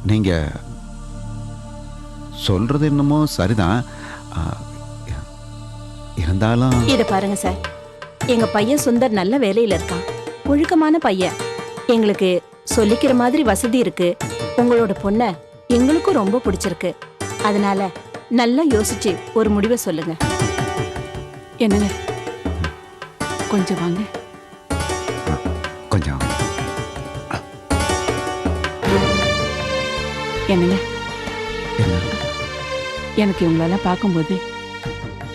நீங்க சொல்றது என்னமோ சரிதான். இருந்தாலும் இத பாருங்க சார், எங்க பையன் சுந்தர் நல்ல வேலையில இருக்கான், ஒழுக்கமான பையன். எங்களுக்கு சொல்லிக்கிற மாதிரி வசதி இருக்கு. உங்களோட பொண்ண எங்களுக்கும் ரொம்ப பிடிச்சிருக்கு. அதனால நல்லா யோசிச்சு ஒரு முடிவை சொல்லுங்க. என்னங்க, கொஞ்சம் வாங்க. கொஞ்சம் என்னங்க, என்ன? எனக்கு இவங்களெல்லாம் பார்க்கும்போது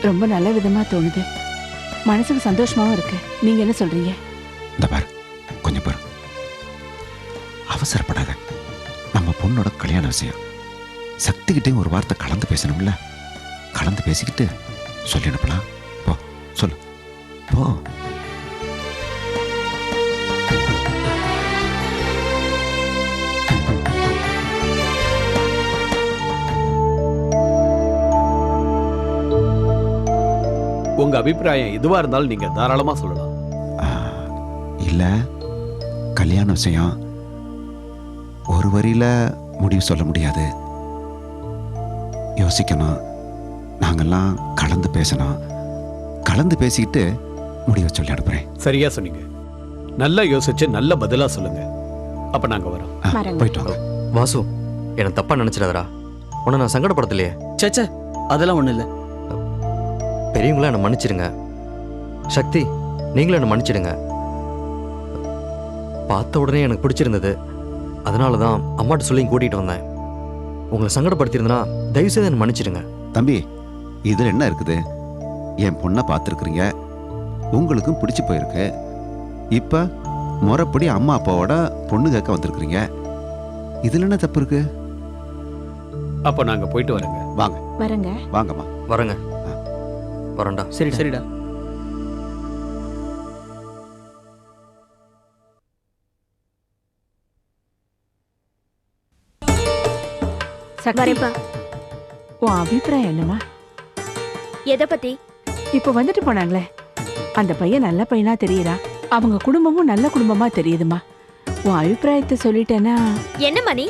ரொம்ப நல்ல விதமா தோணுது, மனசுக்கு சந்தோஷமாவும் இருக்கு. நீங்க என்ன சொல்றீங்க? இந்த பாரு, கொஞ்சம் பாரு, அவசரப்படாத. நம்ம பொண்ணோட கல்யாண விஷயம் சக்திகிட்டையும் ஒரு வார்த்தை கலந்து பேசணும்ல. கலந்து பேசிக்கிட்டு சொல்லி அனுப்பலாம். போ, சொல்லு, போ. உங்க அபிப்பிராயம் எதுவா இருந்தாலும் நீங்க தாராளமா சொல்லலாம். இல்ல, கல்யாண விஷயம் ஒரு வரியில முடிவு சொல்ல முடியாது. யோசிக்கணும். நாங்கெல்லாம் கலந்து பேசணும். கலந்து பேசிக்கிட்டு முடிவை சொல்லி அனுப்புறேன். சரியா சொன்னீங்க. நல்லா யோசிச்சு நல்ல பதிலா சொல்லுங்க. அப்ப நாங்க வரோம். போயிட்டு வாங்க. வாசு, என்ன தப்பா நினைச்சிடாதடா. உன்னை நான் சங்கடப்படுத்தலையே. சேச்சே, அதெல்லாம் ஒண்ணும் இல்லை. பெரியவங்கள என்னை மன்னிச்சிடுங்க. சக்தி, நீங்களும் என்னை மன்னிச்சிடுங்க. பார்த்த உடனே எனக்கு பிடிச்சிருந்தது, அதனால தான் அம்மாட்ட சொல்லி கூட்டிகிட்டு வந்தேன். உங்களை சங்கடப்படுத்தியிருந்தனா தயவுசெய்து என்னை மன்னிச்சிடுங்க. தம்பி, இதில் என்ன இருக்குது? என் பொண்ணை பார்த்துருக்குறீங்க, உங்களுக்கும் பிடிச்சி போயிருக்கு. இப்போ முறைப்படி அம்மா அப்பாவோட பொண்ணு கேட்க வந்திருக்கிறீங்க. இதில் என்ன தப்பு இருக்கு? அப்ப நாங்க போயிட்டு வரேங்க. வாங்க. வரங்க. வாங்கம்மா. வரேங்க. வரேன்டா. சரிடா. வரேப்பா. உன் அபிப்பிராயம் என்னம்மா? எதை பத்தி? இப்போ வந்துட்டு போனாங்களே, அந்த பையன் நல்ல பையனா தெரியுறா, அவங்க குடும்பமும் நல்ல குடும்பமா தெரியுதுமா. உன் அபிப்பிராயத்தை சொல்லிட்டேன்னா. என்ன மணி,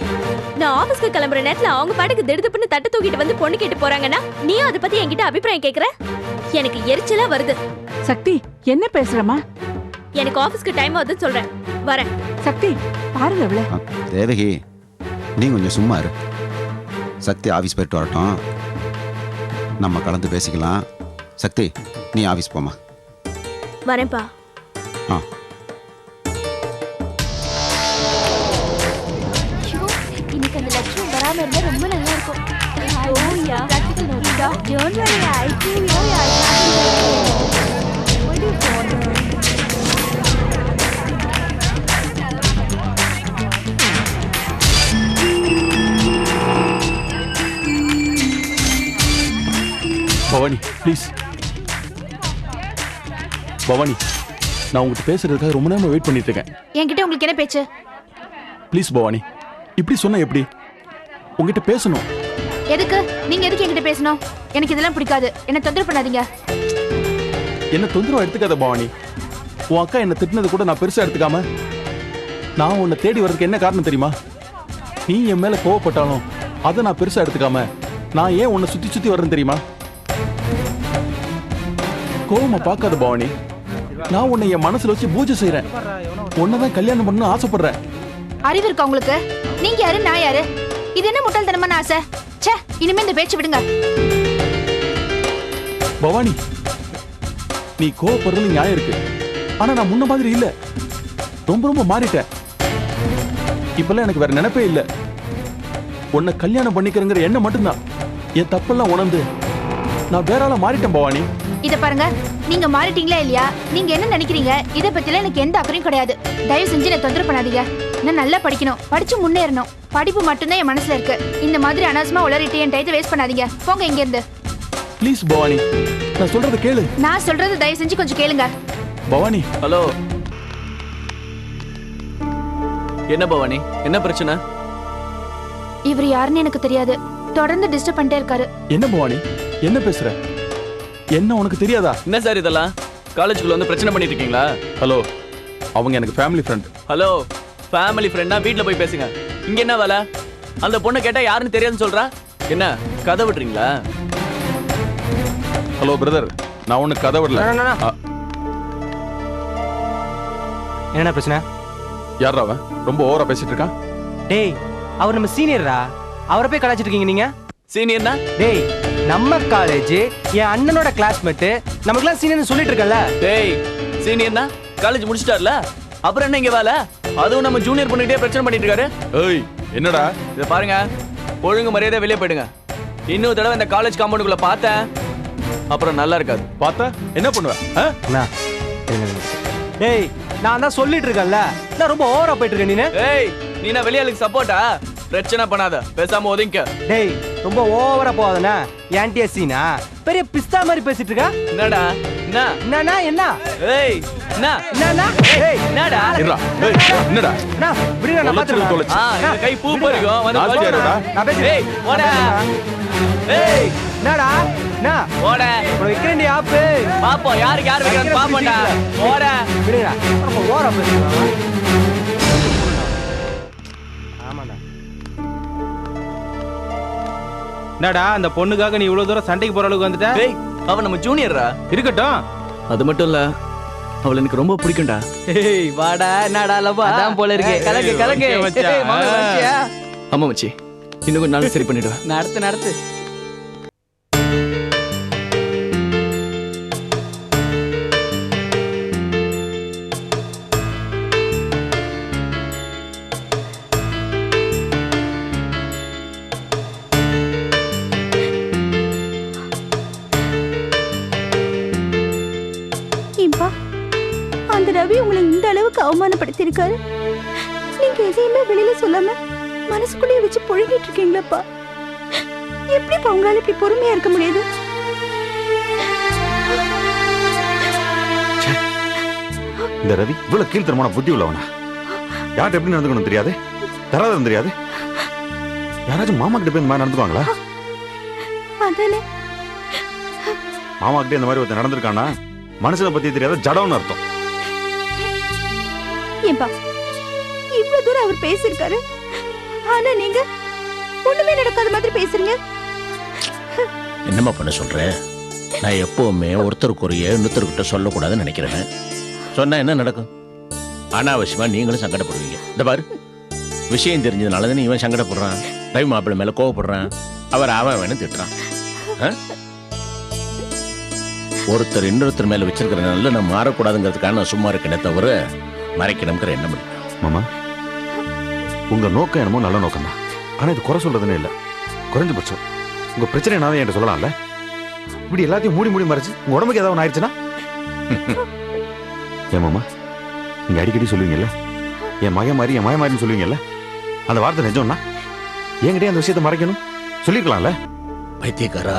நான் ஆபீஸ்க்கு கிளம்புற நேரத்துல அவங்க பாட்டுக்கு திடுதுப்புன்னு தட்டு தூக்கிட்டு வந்து பொண்ணு கேட்டு போறாங்கன்னா நீயும் அதை பத்தி என்கிட்ட அபிப்பிராயம் கேக்குற? எனக்கு எரிச்சலா வருது. சக்தி, என்ன பேசுறமா? எனக்கு ஆபீஸ்க்கு டைம் ஆகுதுன்னு சொல்றேன். வரேன். சக்தி, பாருங்க இவள. தேவகி, நீ கொஞ்சம் சும்மா இரு. சக்தி ஆஃபீஸ் போயிட்டு வரட்டும், நம்ம கலந்து பேசிக்கலாம். சக்தி, நீ ஆஃபீஸ் போமா. வரேன்ப்பா. ஆ. இன்னைக்கு அந்த லட்சம் வராம இருந்தா ரொம்ப நல்லா இருக்கும். பவானி, ப்ளீஸ். பவானி, நான் உங்ககிட்ட பேசுறதுக்காக ரொம்ப நேரமா வெயிட் பண்ணிட்டு இருக்கேன். என்கிட்ட உங்களுக்கு என்ன பேச்சு? ப்ளீஸ் பவானி, இப்படி சொன்னா எப்படி? உங்ககிட்ட பேசணும். எதுக்கு? நீங்க எதுக்கு என்கிட்ட பேசணும்? எனக்கு இதெல்லாம் பிடிக்காது. என்ன தொந்தரவு பண்ணாதீங்க. என்ன தொந்தரவா எடுத்துக்காத பவானி. உன் அக்கா என்ன திட்டினது கூட நான் பெருசா எடுத்துக்காம, நான் உன்னை தேடி வர்றதுக்கு என்ன காரணம் தெரியுமா? நீ என் மேல கோவப்பட்டாலும் அதை நான் பெருசா எடுத்துக்காம, நான் ஏன் உன்னை சுத்தி சுத்தி வர்றேன்னு தெரியுமா? கோவமா பார்க்காத பவானி. நான் உன்னை என் மனசுல வச்சு பூஜை செய்யறேன். உன்னதான் கல்யாணம் பண்ணணும்னு ஆசைப்படுறேன். அறிவு இருக்கா உங்களுக்கு? நீங்க யாரு, நான் யாரு? இது என்ன முட்டாள்தனமான ஆசை? ச்சே, இனிமே இந்த பேச்சு விடுங்க. பவானி, நீ கோவப்படுறது நியாயம் இருக்கு, ஆனா நான் முன்ன மாதிரி இல்ல. ரொம்ப ரொம்ப மாறிட்டேன். இப்பெல்லாம் எனக்கு வேற நினைப்பே இல்ல. உன்னை கல்யாணம் பண்ணிக்கிறேங்கிற எண்ணம் மட்டும்தான். என் தப்பெல்லாம் உணர்ந்து நான் வேற ஆளா மாறிட்டேன் பவானி. இத பாருங்க, நீங்க மாறிட்டீங்களா இல்லையா, நீங்க என்ன நினைக்கிறீங்க இத பத்தில எனக்கு எந்த அக்கறையும் கிடையாது. தயவு செஞ்சு என்ன தொந்தரவு பண்ணாதீங்க. நான் நல்லா படிக்கணும், படிச்சு முன்னேறணும். படிப்பு மட்டும்தான் என் மனசுல இருக்கு. இந்த மாதிரி அனாவசியமா உளறிட்டு என் டைத்தை வேஸ்ட் பண்ணாதீங்க. போங்க இங்க இருந்து. ப்ளீஸ் பவானி, நான் சொல்றத கேளு. நான் சொல்றது தயவு செஞ்சு கொஞ்சம் கேளுங்க. பவானி. ஹலோ, என்ன பவானி, என்ன பிரச்சனை? இவர் யாருன்னு எனக்கு தெரியாது, தொடர்ந்து டிஸ்டர்ப் பண்ணிட்டே இருக்காரு. என்ன பவானி, என்ன பேசுற? என்ன உனக்கு தெரியாதா? என்ன சார் இதெல்லாம்? காலேஜுக்குள்ள வந்து பிரச்சனை பண்ணிட்டு இருக்கீங்களா? ஹலோ, அவங்க எனக்கு ஃபேமிலி ஃப்ரெண்ட். ஹலோ, ஃபேமிலி ஃப்ரெண்ட்னா வீட்ல போய் பேசுங்க. இங்க என்ன வேலை? அந்த பொண்ணை கேட்டா யாருன்னு தெரியாதுன்னு சொல்றா. என்ன கதை விடுறீங்களா? ஹலோ பிரதர், நான் ஒண்ணு கதை விடல. என்ன பிரச்சனை? யாரா அவன் ரொம்ப ஓவரா பேசிட்டு இருக்கான்? டேய், அவர் நம்ம சீனியர்ரா. அவரை போய் கலாச்சிட்டு இருக்கீங்க நீங்க. சீனியர்னா? டேய், நம்ம காலேஜ் என் அண்ணனோட கிளாஸ்மேட், நமக்குலாம் சீனியர்னு சொல்லிட்டு இருக்கல. டேய், சீனியர்னா காலேஜ் முடிச்சிட்டார்ல, அப்புறம் என்ன இங்க வேலை? அதுவும் நம்ம ஜூனியர் பண்ணிட்டே பிரச்சனை பண்ணிட்டு இருக்காரு. ஏய் என்னடா இதை பாருங்க, ஒழுங்கு மரியாதை வெளியே போயிடுங்க. இன்னொரு தடவை இந்த காலேஜ் காம்பவுண்டுக்குள்ள பார்த்தேன் அப்புறம் நல்லா இருக்காது. பார்த்தா என்ன பண்ணுவ? அண்ணா, டேய், நான் தான் சொல்லிட்டு இருக்கேன்ல, நான் ரொம்ப ஓவரா போயிட்டு இருக்கேன் நீனு. ஏய், நீ என்ன வெளியாளுக்கு சப்போர்ட்டா? பிரச்சனை பண்ணாத, பேசாம ஒதுங்க. டேய், ரொம்ப ஓவரா போகாதண்ணா. ஆன்டியா சீனா பெரிய பிஸ்தா மாதிரி பேசிட்டு இருக்கா. என்னடா என்ன என்னண்ணா என்ன? ஏய் என்ன என்னண்ணா? ஏய், என்னடா இருடா. ஏய் என்னடா? அண்ணா, விடுங்க, நான் பாத்துறேன். இந்த கை பூ பறிக்கும் வந்து நாஸ்தியா இருடா. நான் பேசுறேன். ஏய் ஓட. ஏய் என்னடா? என்ன? ஓட. உனக்கு வைக்கிறேன்டி ஆப்பு. பாப்போம் யாருக்கு யார் வைக்கிறான்னு பாப்போம்டா. ஓட. விடுங்க, ரொம்ப ஓவரா பேசுறா. ஆமாண்ணா. என்னடா அந்த பொண்ணுக்காக நீ இவ்வளவு தூரம் சண்டைக்கு போற அளவுக்கு வந்துட்ட? ஏய், அவ நம்ம ஜூனியர்ரா. இருக்கட்டும். அது மட்டும் இல்ல, அவளை எனக்கு ரொம்ப பிடிக்கும்டா. ஏய் வாடா, என்னடா லவா? அதான் போல இருக்கு. கலக்கு கலக்கு. ஏய் மாமா வந்துட்டியா? ஆமா மச்சி, இன்னும் கொஞ்ச நாள் சரி பண்ணிடுவேன். நடத்து. ஏன்பா அந்த ரவி உங்களை இந்த அளவுக்கு அவமானப்படுத்திருக்காரு. நீங்க எதையுமே வெளியில சொல்லாம மனசுக்குள்ளேயே வச்சு புழுங்கிட்டு இருக்கீங்களப்பா. எப்படிப்பா உங்களால இப்படி பொறுமையா இருக்க முடியுது? இந்த ரவி இவ்வளவு கீழ்த்தரமான புத்தி உள்ளவனா? யார்கிட்ட எப்படி நடந்துக்கணும் தெரியாது, தராதரம் தெரியாது. யாராச்சும் மாமா கிட்ட போய் இந்த மாதிரி நடந்துக்குவாங்களா? அதானே மாமா கிட்ட இந்த மாதிரி ஒருத்தர் நடந்திருக்கானா மனுஷனை பத்தி தெரியாத ஜடம்னு அர்த்தம். ஏன்பா இவ்வளவு தூரம் அவர் பேசிருக்காரு, ஆனா நீங்க ஒண்ணுமே நடக்காத மாதிரி பேசுறீங்க. என்னம்மா பண்ண சொல்ற? நான் எப்பவுமே ஒருத்தருக்குரிய இன்னொருத்தர்கிட்ட சொல்லக்கூடாதுன்னு நினைக்கிறேன். சொன்னா என்ன நடக்கும்? அனாவசியமா நீங்களும் சங்கடப்படுவீங்க. இந்த பாரு, விஷயம் தெரிஞ்சதுனால தான் இவன் சங்கடப்படுறான், ரவி மாப்பிள்ளை மேல கோவப்படுறான், அவர் அவன் வேணும் திட்டுறான். ஒருத்தர் இன்னொருத்தர் மேல வச்சிருக்கிறனால நான் மாறக்கூடாதுங்கிறதுக்காக நான் சும்மா இருக்கேனே தவிர மறைக்கணுங்கிற எண்ணம் இல்லை. மாமா, உங்க நோக்கம் என்னமோ நல்ல நோக்கம் தான், ஆனா இது குறை சொல்றதுன்னு இல்லை. குறைஞ்சபட்சம் உங்க பிரச்சனை என்ன என்கிட்ட சொல்லலாம்ல. இப்படி எல்லாத்தையும் மூடி மறைச்சு உங்க உடம்புக்கு ஏதாவது ஆயிடுச்சுன்னா? ஏன் மாமா, நீங்க அடிக்கடி சொல்லுவீங்கல்ல என் மகன் மாதிரி என் மகன் மாதிரின்னு சொல்லுவீங்கல்ல, அந்த வார்த்தை நிஜம்னா என்கிட்டயே அந்த விஷயத்தை மறைக்கணும் சொல்லிருக்கலாம்ல. பைத்தியக்காரா,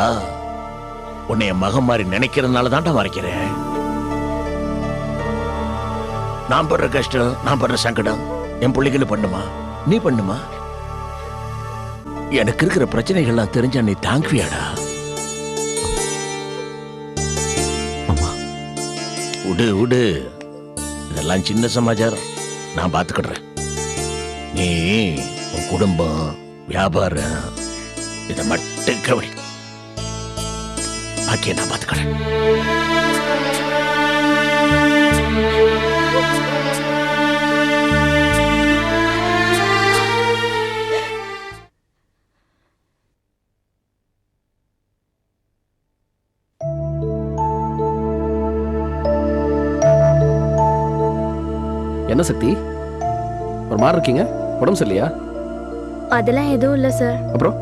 உன்னை என் மகன் மாதிரி நினைக்கிறதுனால தான்டா மறைக்கிறேன். நான் படுற கஷ்டம், நான் படுற சங்கடம் என் பிள்ளைகளை பண்ணுமா? நீ பண்ணுமா? எனக்கு இருக்கிற பிரச்சனைகள்லாம் தெரிஞ்சா நீ தாங்குவியாடா? விடு, இதெல்லாம் சின்ன சமாச்சாரம், நான் பார்த்துக்கிடுறேன். நீ உன் குடும்பம், வியாபாரம் இதை மட்டும் கவனி, பாக்கிய நான் பார்த்துக்கிறேன். என்ன சக்தி, ஒரு மாதிரி இருக்கீங்க? உடம்பு சரியில்லையா? அதெல்லாம் எதுவும் இல்லை சார். அப்புறம்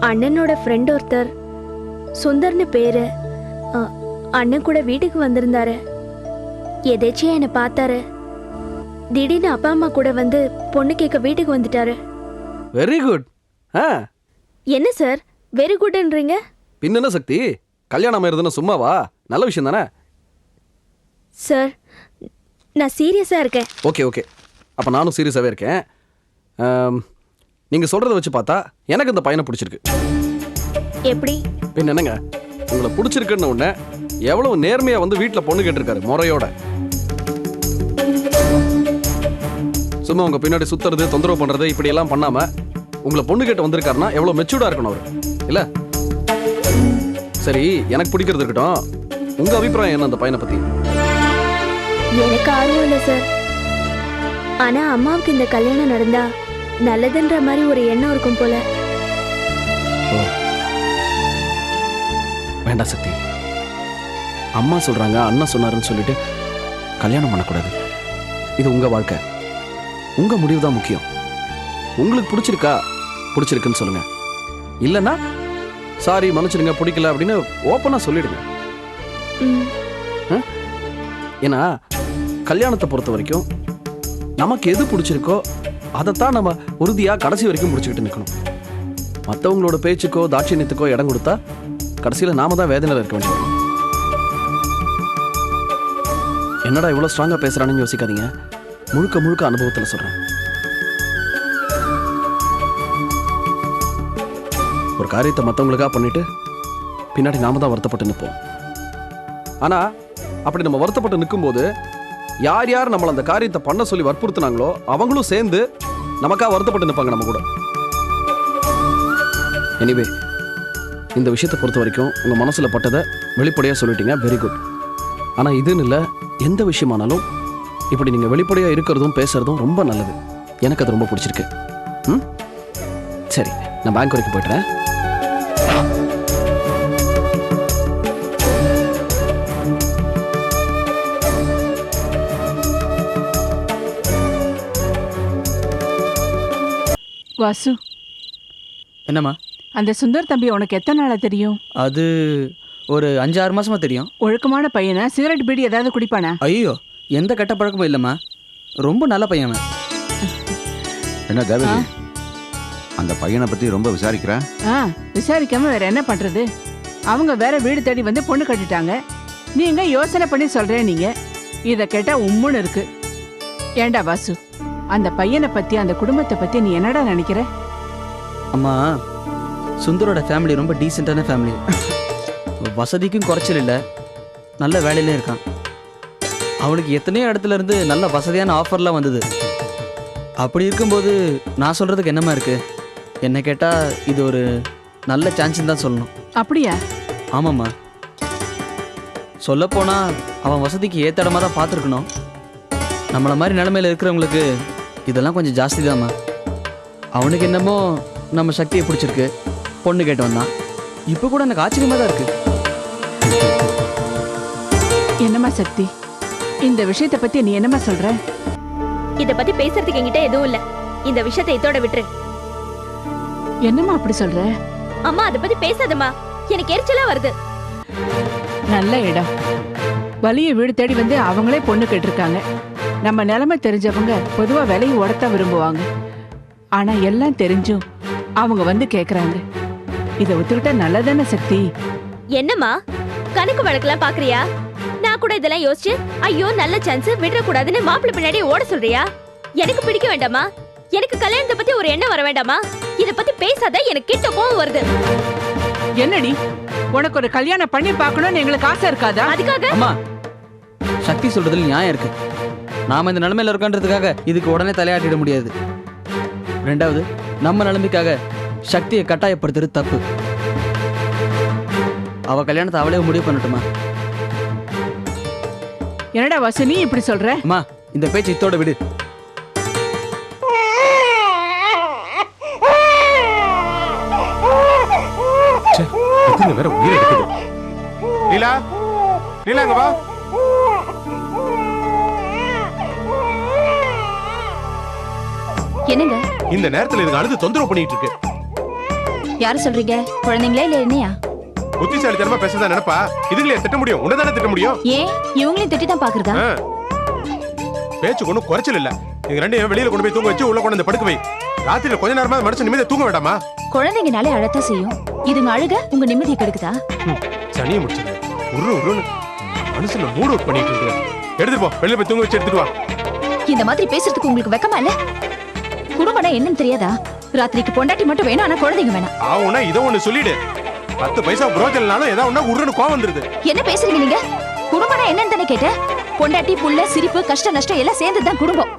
அண்ணனோட ஃப்ரெண்ட் ஒருத்தர் சுந்தர்னு பேரு, அண்ணன் கூட வீட்டுக்கு வந்திருந்தாரு. எதேச்சியா என்னை பார்த்தாரு. திடீர்னு அப்பா அம்மா கூட வந்து பொண்ணு கேட்க வீட்டுக்கு வந்துட்டாரு. Very good. என்ன சார் வெரி குட்ன்றீங்க? பின்ன சக்தி, கல்யாணம் ஆயிருதுன்னா சும்மாவா? நல்ல விஷயம் தானே சார். நான் சீரியஸா இருக்கேன். ஓகே, அப்ப நானும் சீரியஸாவே இருக்கேன். நீங்க சொல்றத வச்சு பார்த்தா எனக்கு இந்த பையனை பிடிச்சிருக்கு. எப்படி? பின்ன என்னங்க, உங்களை பிடிச்சிருக்குன்னு உடனே எவ்வளவு நேர்மையா வந்து வீட்டுல பொண்ணு கேட்டிருக்காரு முறையோட. வந்ததுமே உங்க பின்னாடி சுத்துறது தொந்தரவு பண்றது இப்படி எல்லாம் பண்ணாம உங்களை பொண்ணு கேட்டு வந்திருக்காருன்னா எவ்வளவு மெச்சூர்டா இருக்கணும் அவரு இல்ல? சரி, எனக்கு பிடிக்கிறது இருக்கட்டும். உங்க அபிப்பிராயம் என்ன அந்த பையனை பத்தி? எனக்கு ஆர்வம் இல்லை சார். ஆனா அம்மாவுக்கு இந்த கல்யாணம் நடந்தா நல்லதுன்ற மாதிரி ஒரு எண்ணம் இருக்கும் போல. வேண்டாம் சக்தி. அம்மா சொல்றாங்க, அண்ணன் சொன்னாருன்னு சொல்லிட்டு கல்யாணம் பண்ணக்கூடாது. இது உங்க வாழ்க்கை, உங்க முடிவு தான் முக்கியம். உங்களுக்கு பிடிச்சிருக்கா, பிடிச்சிருக்குன்னு சொல்லுங்க. இல்லைன்னா சாரி மன்னிச்சிடுங்க பிடிக்கல அப்படின்னு ஓப்பனா சொல்லிடுங்க. ஏன்னா கல்யாணத்தை பொறுத்த வரைக்கும் நமக்கு எது பிடிச்சிருக்கோ அதைத்தான் நம்ம உறுதியா கடைசி வரைக்கும் பிடிச்சிக்கிட்டு நிற்கணும். மற்றவங்களோட பேச்சுக்கோ தாட்சியத்துக்கோ இடம் கொடுத்தா கடைசியில் நாம தான் வேதனையில் இருக்க வேண்டியது. என்னடா இவ்வளோ ஸ்ட்ராங்காக பேசுறான்னு யோசிக்காதீங்க. முழுக்க முழுக்க அனுபவத்தில் சொல்றேன். ஒரு காரியத்தை மற்றவங்களுக்காக பண்ணிட்டு பின்னாடி நாம தான் வருத்தப்பட்டு நிற்போம். ஆனா அப்படி நம்ம வருத்தப்பட்டு நிற்கும்போது யார் யார் நம்மளை அந்த காரியத்தை பண்ண சொல்லி வற்புறுத்தினாங்களோ அவங்களும் சேர்ந்து நமக்காக வருத்தப்பட்டு நிற்பாங்க நம்ம கூட. எனிவே, இந்த விஷயத்தை பொறுத்த வரைக்கும் உங்க மனசுல பட்டதை வெளிப்படையா சொல்லிட்டீங்க, வெரி குட். ஆனா இதுன்னு இல்லை, எந்த விஷயமானாலும் இப்படி நீங்க வெளிப்படையா இருக்கிறதும் பேசுறதும் ரொம்ப நல்லது. எனக்கு அது ரொம்ப பிடிச்சிருக்கு. சரி, நான் பேங்க் வரைக்கும் போய்ட்டுறேன். வாசு, என்னம்மா? அந்த சுந்தர் தம்பி உனக்கு எத்தனை நாளா தெரியும்? அது ஒரு 5-6 மாசமா தெரியும். ஒழுக்கமான பையனா? சிகரெட் பீடி ஏதாவது குடிப்பானா? ஐயோ, எந்த கெட்ட பழக்கமும் இல்லைம்மா. ரொம்ப நல்ல பையன். என்ன தேவகி, அந்த பையனை பத்தி ரொம்ப விசாரிக்கிறா? விசாரிக்காம வேற என்ன பண்றது? அவங்க வேற வீடு தேடி வந்து பொண்ணு கட்டிட்டாங்க. நீங்க யோசனை பண்ணி சொல்றேன். நீங்க இத கேட்டா உம்முன்னு இருக்கு. ஏண்டா வாசு, அந்த பையனை பத்தி அந்த குடும்பத்தை பத்தி நீ என்னடா நினைக்கிற? அம்மா, சுந்தரோட ஃபேமிலி ரொம்ப டீசெண்டான ஃபேமிலி. வசதிக்கும் குறைச்சல் இல்லை, நல்ல வேலையிலே இருக்கான். அவனுக்கு எத்தனையோ இடத்துல இருந்து நல்ல வசதியான ஆஃபர்லாம் வந்தது. அப்படி இருக்கும்போது நான் சொல்றதுக்கு என்னமா இருக்கு? என்ன கேட்டா இது ஒரு நல்ல சான்ஸ்ன்னு தான் சொல்லணும். அப்படியா? ஆமாம்மா. சொல்லப்போனா அவன் வசதிக்கு ஏற்ற இடமா தான் பார்த்துருக்கணும். நம்மளை மாதிரி நிலைமையில இருக்கிறவங்களுக்கு இதெல்லாம் கொஞ்சம் ஜாஸ்தி தான்மா. அவனுக்கு என்னமோ நம்ம சக்தியை பிடிச்சிருக்கு, பொண்ணு கேட்டு வந்தான். இப்போ கூட எனக்கு ஆச்சரியமா தான் இருக்கு. என்னம்மா சக்தி, இந்த விஷயத்தை பத்தி நீ என்னம்மா சொல்ற? இத பத்தி பேசுறதுக்கு என்கிட்ட எதுவும் இல்ல. இந்த விஷயத்தை இதோட விட்டுரு. என்னம்மா அப்படி சொல்ற? அம்மா, அத பத்தி பேசாதம்மா, எனக்கு எரிச்சலா வருது. நல்ல இடம், வலிய வீடு தேடி வந்து அவங்களே பொண்ணு கேட்டிருக்காங்க. நம்ம நிலைமை தெரிஞ்சவங்க பொதுவா விலையை உடத்த விரும்புவாங்க. ஆனா எல்லாம் தெரிஞ்சும் அவங்க வந்து கேக்குறாங்க. இத ஒத்துக்கிட்டா நல்லதானே சக்தி? என்னம்மா கணக்கு வழக்கெல்லாம் பாக்குறியா? நான் கூட இதெல்லாம் யோசிச்சு ஐயோ நல்ல சான்ஸ் விடக்கூடாதுன்னு மாப்பிள்ளை பின்னாடி ஓட சொல்றியா? எனக்கு பிடிக்க வேண்டாமா? எனக்கு கல்யாணத்தை பத்தி ஒரு எண்ணம் வர வேண்டாமா? இத பத்தி பேசாத, எனக்கு கிட்ட கோவம் வருது. என்னடி, உனக்கு ஒரு கல்யாணம் பண்ணி பார்க்கணும்னு எங்களுக்கு ஆசை இருக்காதா? அதுக்காக அம்மா, சக்தி சொல்றதுல நியாயம் இருக்கு. நாம இந்த நிலைமையில இருக்கன்றதுக்காக இதுக்கு உடனே தலையாட்டிட முடியாது. ரெண்டாவது, நம்ம நிலைமைக்காக சக்தியை கட்டாயப்படுத்துறது தப்பு. அவ கல்யாணத்தை அவளே முடிவு பண்ணட்டுமா? என்னடா வாசு நீ இப்படி சொல்ற? அம்மா, இந்த பேச்சு இத்தோட விடு. வேற உயிர் எடுக்குது. லீலா, லீலா இங்க வா. என்னங்க இந்த நேரத்துல இதுக்கு அழுது தொந்தரவு பண்ணிட்டு இருக்கு. யார சொல்றீங்க? குழந்தைங்களா இல்ல என்னையா? புத்திசாலித்தனமா பேசதான் நினைப்பா. இதுங்களே திட்ட முடியும், உன்னதானே திட்ட முடியும். ஏன் இவங்களையும் திட்டி தான் பாக்குறதா? பேச்சு ஒண்ணும் குறைச்சல் இல்ல. நீங்க ரெண்டு வெளியில கொண்டு போய் தூங்க வச்சு உள்ள கொண்டு வந்து படுக்க வை. ராத்திரில கொஞ்ச நேரமா மனுஷன் நிம்மதியா தூங்க வேண்டாமா? குழந்தைங்கனாலே அழத்தான் செய்யும். இதுங்க அழுக உங்க நிம்மதியை கெடுக்குதா? சனியை முடிச்சுங்க. உருன்னு மனுஷன் மூட் அவுட் பண்ணிட்டு இருக்கு. எடுத்துட்டு போ, வெளியில போய் தூங்க வச்சு எடுத்துட்டு வா. இந்த மாதிரி பேசுறதுக்கு உங்களுக்கு வெக்கமா இல்ல? குடும்பம்னா என்னன்னு தெரியாதா? ராத்திரிக்கு பொண்டாட்டி மட்டும் வேணும், ஆனா குழந்தைங்க வேணாம். ஆவுனா இதை ஒண்ணு சொல்லிடு. 10 பைசா புரோஜனாலும் ஏதாவது ஒண்ணா உருன்னு கோவம் வந்துருது. என்ன பேசுறீங்க நீங்க? குடும்பம்னா என்னன்னு தானே கேட்டேன். பொண்டாட்டி புள்ள சிரிப்பு கஷ்ட நஷ்டம் எல்லாம் சேர்ந்ததுதான் குடும்பம்.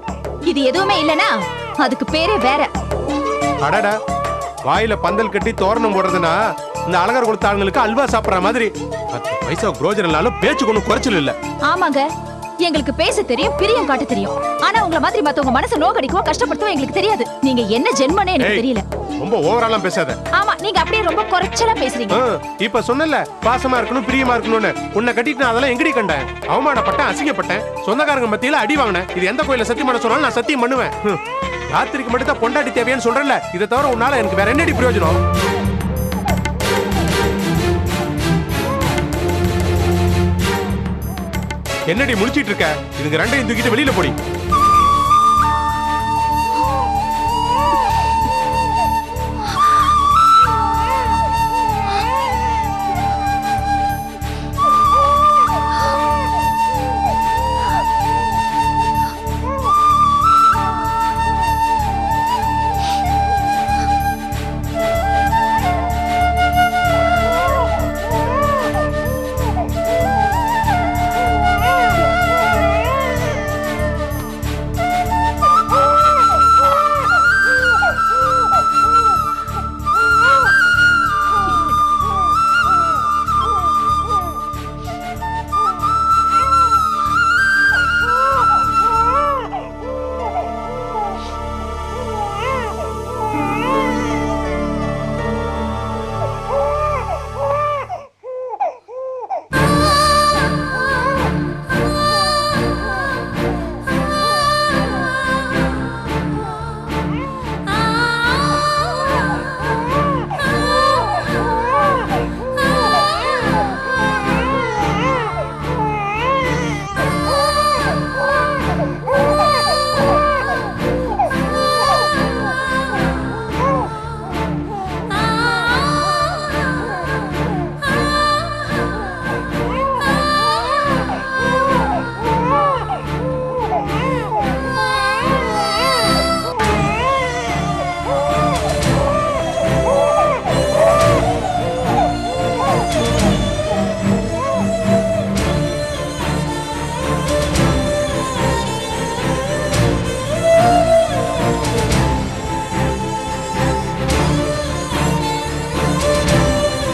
இது எதுவுமே இல்லனா அதுக்கு பேரே வேற. அடடா, வாயில பந்தல் கட்டி தோரணம் போடுறதுன்னா இந்த அலங்கார கொடுத்த ஆளுங்களுக்கு அல்வா சாப்பிடுற மாதிரி. 10 பைசா புரோஜனம் பேச்சு கொண்டு குறைச்சல் இல்ல. ஆமாங்க, எங்களுக்கு பேச தெரியும், பிரியம் காட்ட தெரியும். ஆனா உங்கள மாதிரி மத்தவங்க மனசை நோக்கடிக்கவோ கஷ்டப்படுத்தவோ எங்களுக்கு தெரியாது. நீங்க என்ன ஜென்மனே எனக்கு தெரியல. ரொம்ப ஓவராலாம் பேசாத. ஆமா, நீங்க அப்படியே ரொம்ப குறைச்சலா பேசுறீங்க. இப்ப சொன்னல பாசமா இருக்கணும், பிரியமா இருக்கணும்னு. உன்னை கட்டிட்டு நான் அதெல்லாம் எங்கடி கண்டேன்? அவமானப்பட்டேன், அசிங்கப்பட்டேன், சொந்தக்காரங்க மத்தியில அடி வாங்கினேன். இது எந்த கோயில சத்தியம் பண்ண சொன்னாலும் நான் சத்தியம் பண்ணுவேன். ராத்திரிக்கு மட்டும் தான் பொண்டாட்டி தேவையான்னு சொல்றேன்ல. இதை தவிர உன்னால எனக்கு வேற என்னடி பிரயோஜனம்? என்னடி முடிச்சிட்டு இருக்க? இதுங்க ரெண்டையும் தூக்கிட்டு வெளியில போடி.